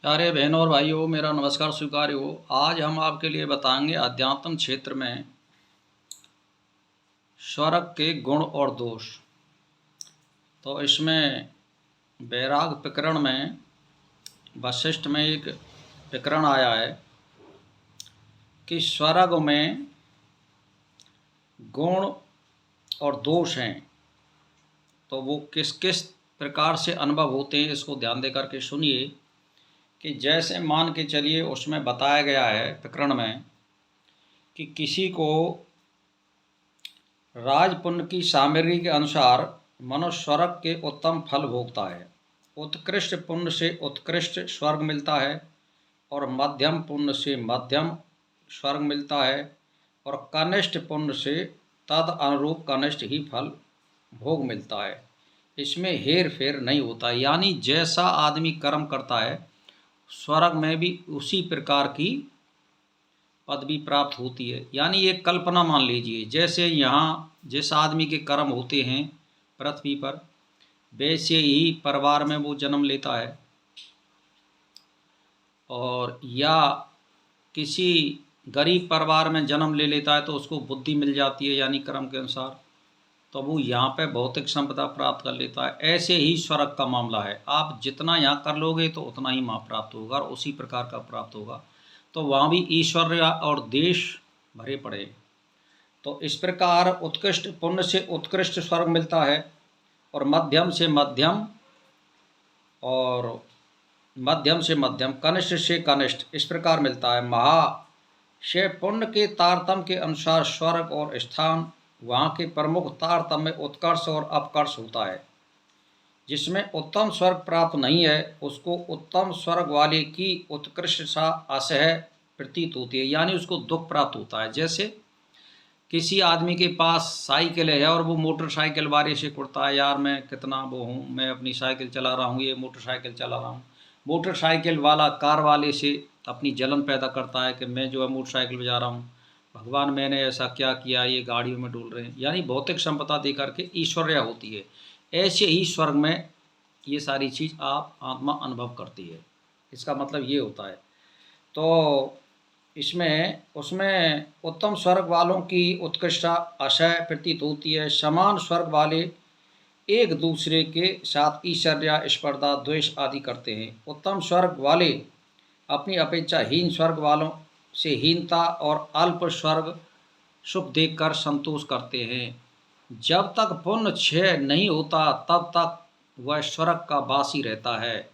प्यारे बहनों और भाइयों, मेरा नमस्कार स्वीकार हो। आज हम आपके लिए बताएंगे अध्यात्म क्षेत्र में स्वर्ग के गुण और दोष। तो इसमें वैराग प्रकरण में वशिष्ठ में एक प्रकरण आया है कि स्वर्ग में गुण और दोष हैं, तो वो किस किस प्रकार से अनुभव होते हैं, इसको ध्यान दे करके सुनिए। कि जैसे मान के चलिए, उसमें बताया गया है प्रकरण में कि किसी को राजपुण्य की सामग्री के अनुसार मनुष्य स्वर्ग के उत्तम फल भोगता है। उत्कृष्ट पुण्य से उत्कृष्ट स्वर्ग मिलता है और मध्यम पुण्य से मध्यम स्वर्ग मिलता है और कनिष्ठ पुण्य से तद अनुरूप कनिष्ठ ही फल भोग मिलता है। इसमें हेर फेर नहीं होता, यानी जैसा आदमी कर्म करता है स्वर्ग में भी उसी प्रकार की पदवी प्राप्त होती है। यानी ये कल्पना मान लीजिए, जैसे यहाँ जिस आदमी के कर्म होते हैं पृथ्वी पर, वैसे ही परिवार में वो जन्म लेता है। और या किसी गरीब परिवार में जन्म ले लेता है तो उसको बुद्धि मिल जाती है, यानी कर्म के अनुसार, तो वो यहाँ पे भौतिक संपदा प्राप्त कर लेता है। ऐसे ही स्वर्ग का मामला है, आप जितना यहाँ कर लोगे तो उतना ही वहाँ प्राप्त होगा और उसी प्रकार का प्राप्त होगा। तो वहाँ भी ईश्वर्य और देश भरे पड़े। तो इस प्रकार उत्कृष्ट पुण्य से उत्कृष्ट स्वर्ग मिलता है और मध्यम से मध्यम और मध्यम से मध्यम, कनिष्ठ से कनिष्ठ इस प्रकार मिलता है। महाशय पुण्य के तारतम्य के अनुसार स्वर्ग और स्थान वहाँ के प्रमुख तारतम्य में उत्कर्ष और अपकर्ष होता है। जिसमें उत्तम स्वर्ग प्राप्त नहीं है उसको उत्तम स्वर्ग वाले की उत्कृष्टता असह्य प्रतीत होती है, यानी उसको दुख प्राप्त होता है। जैसे किसी आदमी के पास साइकिल है और वो मोटरसाइकिल वाले से कुड़ता है, यार मैं कितना वो हूँ, मैं अपनी साइकिल चला रहा हूँ, ये मोटरसाइकिल चला रहा हूँ। मोटरसाइकिल वाला कार वाले से अपनी जलन पैदा करता है कि मैं जो है मोटरसाइकिल पे जा रहा हूँ, भगवान मैंने ऐसा क्या किया, ये गाड़ियों में डूल रहे हैं। यानी भौतिक संपदा दे करके ईश्वर्या होती है। ऐसे ही स्वर्ग में ये सारी चीज़ आप आत्मा अनुभव करती है, इसका मतलब ये होता है। तो इसमें उसमें उत्तम स्वर्ग वालों की उत्कृष्टता असह्य प्रतीत होती है। समान स्वर्ग वाले एक दूसरे के साथ ईर्ष्या, स्पर्धा, द्वेष आदि करते हैं। उत्तम स्वर्ग वाले अपनी अपेक्षा हीन स्वर्ग वालों से हीनता और अल्प स्वर्ग सुख देखकर संतोष करते हैं। जब तक पुण्य क्षय नहीं होता तब तक वह स्वर्ग का वासी रहता है।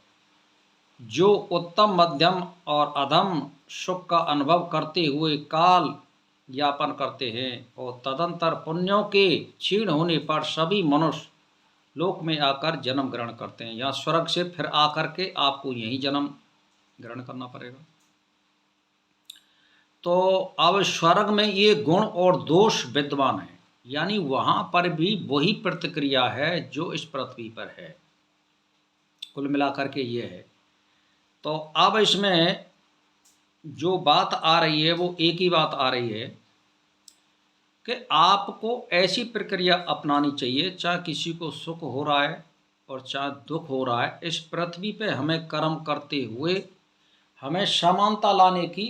जो उत्तम मध्यम और अधम सुख का अनुभव करते हुए काल यापन करते हैं और तदंतर पुण्यों के क्षीण होने पर सभी मनुष्य लोक में आकर जन्म ग्रहण करते हैं। यहाँ स्वर्ग से फिर आकर के आपको यही जन्म ग्रहण करना पड़ेगा। तो अब स्वर्ग में ये गुण और दोष विद्यमान है, यानी वहाँ पर भी वही प्रतिक्रिया है जो इस पृथ्वी पर है। कुल मिलाकर के ये है। तो अब इसमें जो बात आ रही है वो एक ही बात आ रही है कि आपको ऐसी प्रक्रिया अपनानी चाहिए, चाहे किसी को सुख हो रहा है और चाहे दुख हो रहा है, इस पृथ्वी पे हमें कर्म करते हुए हमें समानता लाने की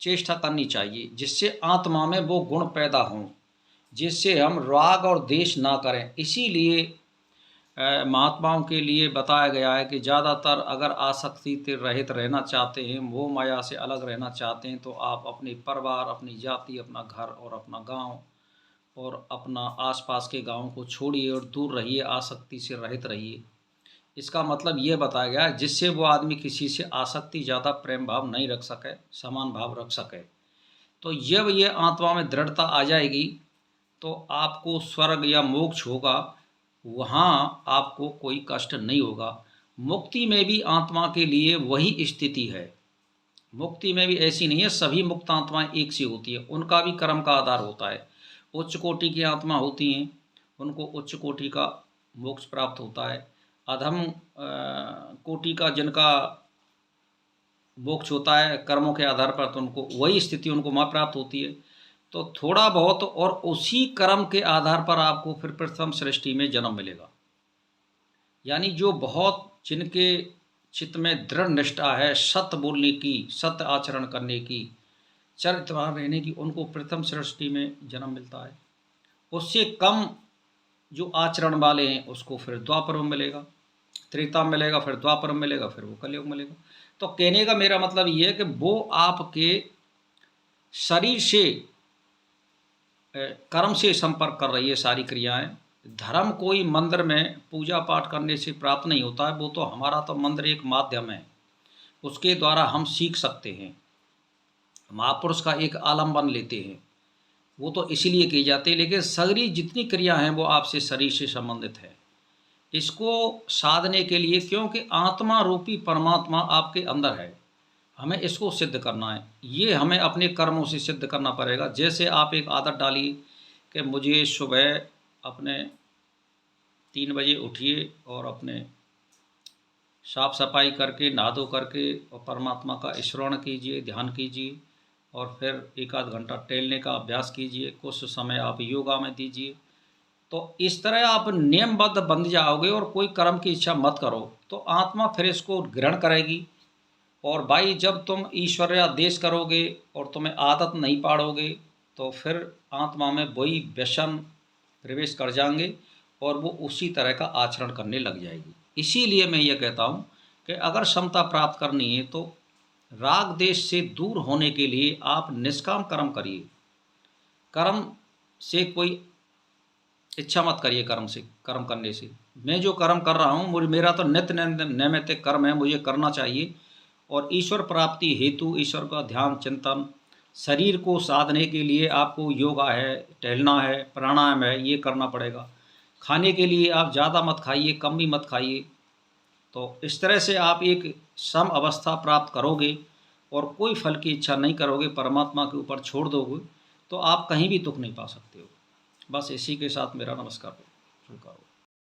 चेष्टा करनी चाहिए, जिससे आत्मा में वो गुण पैदा हों, जिससे हम राग और द्वेष ना करें। इसीलिए महात्माओं के लिए बताया गया है कि ज़्यादातर अगर आसक्ति से रहित रहना चाहते हैं, मोह माया से अलग रहना चाहते हैं, तो आप अपने परिवार, अपनी जाति, अपना घर और अपना गांव और अपना आसपास के गांव को छोड़िए और दूर रहिए, आसक्ति से रहित रहिए। इसका मतलब ये बताया गया है जिससे वो आदमी किसी से आसक्ति ज़्यादा प्रेम भाव नहीं रख सके, समान भाव रख सके। तो जब ये आत्मा में दृढ़ता आ जाएगी तो आपको स्वर्ग या मोक्ष होगा, वहाँ आपको कोई कष्ट नहीं होगा। मुक्ति में भी आत्मा के लिए वही स्थिति है। मुक्ति में भी ऐसी नहीं है सभी मुक्त आत्माएं एक सी होती है, उनका भी कर्म का आधार होता है। उच्च कोटि की आत्मा होती हैं, उनको उच्च कोटि का मोक्ष प्राप्त होता है। अधम कोटि का जिनका मोक्ष होता है कर्मों के आधार पर, तो उनको वही स्थिति उनको वहाँ प्राप्त होती है। तो थोड़ा बहुत और उसी कर्म के आधार पर आपको फिर प्रथम सृष्टि में जन्म मिलेगा। यानी जो बहुत जिनके चित्त में दृढ़ निष्ठा है सत्य बोलने की, सत्य आचरण करने की, चरित्रवान रहने की, उनको प्रथम सृष्टि में जन्म मिलता है। उससे कम जो आचरण वाले हैं उसको फिर द्वापर में मिलेगा, त्रेता में मिलेगा, फिर द्वापर में मिलेगा, फिर वो कलयुग में मिलेगा। तो कहने का मेरा मतलब ये है कि वो आपके शरीर से कर्म से संपर्क कर रही है सारी क्रियाएं। धर्म कोई मंदिर में पूजा पाठ करने से प्राप्त नहीं होता है, वो तो हमारा तो मंदिर एक माध्यम है, उसके द्वारा हम सीख सकते हैं, महापुरुष का एक आलम्बन लेते हैं, वो तो इसीलिए की जाती है। लेकिन सगरी जितनी क्रिया हैं वो आपसे शरीर से संबंधित है। इसको साधने के लिए, क्योंकि आत्मा रूपी परमात्मा आपके अंदर है, हमें इसको सिद्ध करना है। ये हमें अपने कर्मों से सिद्ध करना पड़ेगा। जैसे आप एक आदत डालिए कि मुझे सुबह अपने 3 बजे उठिए और अपने साफ़ सफाई करके नहा धो करके और परमात्मा का स्मरण कीजिए, ध्यान कीजिए, और फिर 1 आध घंटा टहलने का अभ्यास कीजिए, कुछ समय आप योगा में दीजिए। तो इस तरह आप नियमबद्ध बन जाओगे और कोई कर्म की इच्छा मत करो, तो आत्मा फिर इसको ग्रहण करेगी। और भाई जब तुम ईश्वर आदेश करोगे और तुम्हें आदत नहीं पाड़ोगे, तो फिर आत्मा में वही व्यसन प्रवेश कर जाएंगे और वो उसी तरह का आचरण करने लग जाएगी। इसीलिए मैं ये कहता हूँ कि अगर समता प्राप्त करनी है तो राग देश से दूर होने के लिए आप निष्काम कर्म करिए। कर्म से कोई इच्छा मत करिए, कर्म करने से। मैं जो कर्म कर रहा हूँ मेरा तो नित्य नैमित्तिक कर्म है, मुझे करना चाहिए। और ईश्वर प्राप्ति हेतु ईश्वर का ध्यान चिंतन, शरीर को साधने के लिए आपको योगा है, टहलना है, प्राणायाम है, ये करना पड़ेगा। खाने के लिए आप ज़्यादा मत खाइए, कम भी मत खाइए। तो इस तरह से आप एक सम अवस्था प्राप्त करोगे और कोई फल की इच्छा नहीं करोगे, परमात्मा के ऊपर छोड़ दोगे, तो आप कहीं भी दुख नहीं पा सकते हो। बस इसी के साथ मेरा नमस्कार स्वीकार हो।